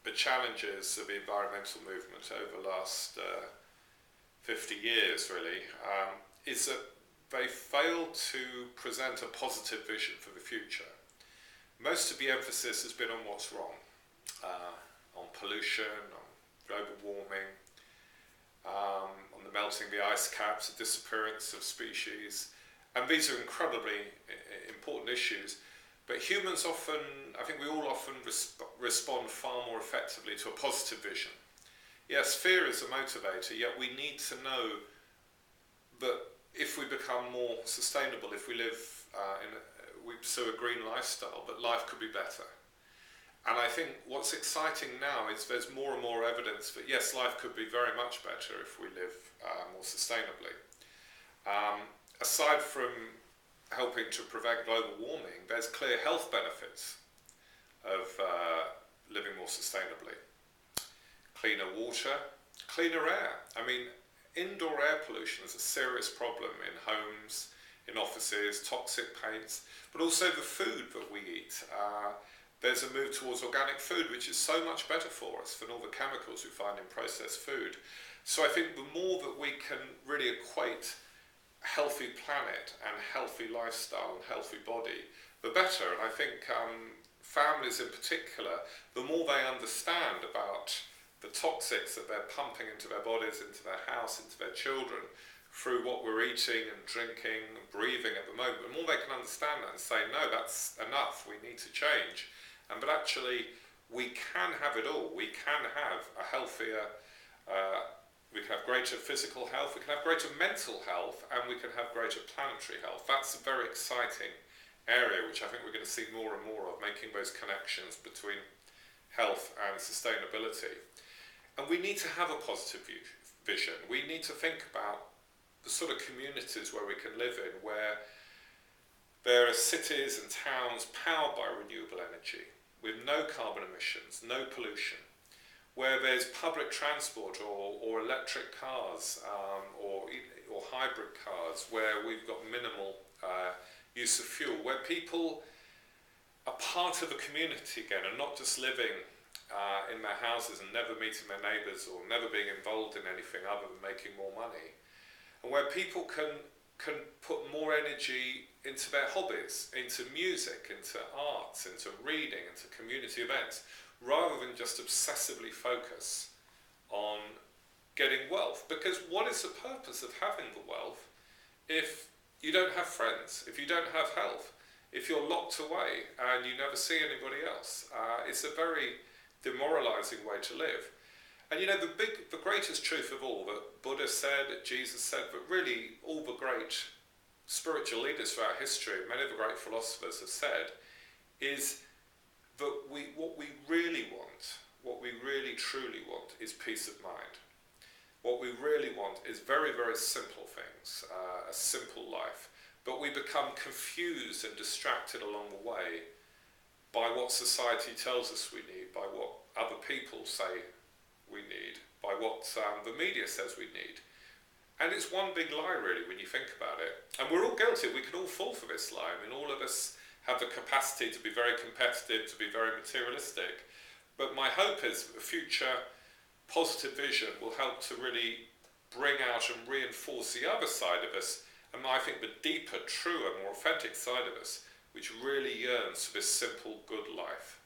the challenges of the environmental movement over the last 50 years, really, is that they failed to present a positive vision for the future. Most of the emphasis has been on what's wrong, on pollution, on global warming, on the melting of the ice caps, the disappearance of species, and these are incredibly important issues. But humans often, I think we all often respond far more effectively to a positive vision. Yes, fear is a motivator, yet we need to know that if we become more sustainable, if we live we pursue a green lifestyle, that life could be better. And I think what's exciting now is there's more and more evidence that yes, life could be very much better if we live more sustainably. Aside from helping to prevent global warming, there's clear health benefits of living more sustainably. Cleaner water, cleaner air. I mean, indoor air pollution is a serious problem in homes, in offices, toxic paints, but also the food that we eat. There's a move towards organic food, which is so much better for us than all the chemicals we find in processed food. So I think the more that we can really equate healthy planet and healthy lifestyle and healthy body, the better. And I think families in particular, the more they understand about the toxics that they're pumping into their bodies, into their house, into their children, through what we're eating and drinking and breathing at the moment, the more they can understand that and say, no, that's enough, we need to change. But actually, we can have it all. We can have a healthier, we can have greater physical health, we can have greater mental health, and we can have greater planetary health. That's a very exciting area, which I think we're going to see more and more of, making those connections between health and sustainability. And we need to have a positive vision. We need to think about the sort of communities where we can live in, where there are cities and towns powered by renewable energy, with no carbon emissions, no pollution, where there's public transport or electric cars or hybrid cars, where we've got minimal use of fuel, where people are part of a community again and not just living in their houses and never meeting their neighbours or never being involved in anything other than making more money, and where people can put more energy into their hobbies, into music, into arts, into reading, into community events, rather than just obsessively focus on getting wealth. Because what is the purpose of having the wealth if you don't have friends, if you don't have health, if you're locked away and you never see anybody else? It's a very demoralizing way to live. And you know, the greatest truth of all that Buddha said, Jesus said, but really all the great spiritual leaders throughout history, many of the great philosophers have said, is that what we really want, what we really truly want, is peace of mind. What we really want is very, very simple things, a simple life. But we become confused and distracted along the way by what society tells us we need, by what other people say we need, by what the media says we need. And it's one big lie, really, when you think about it. And we're all guilty. We can all fall for this lie. I mean, all of us have the capacity to be very competitive, to be very materialistic. But my hope is that the future positive vision will help to really bring out and reinforce the other side of us, and I think the deeper, truer, more authentic side of us, which really yearns for this simple, good life.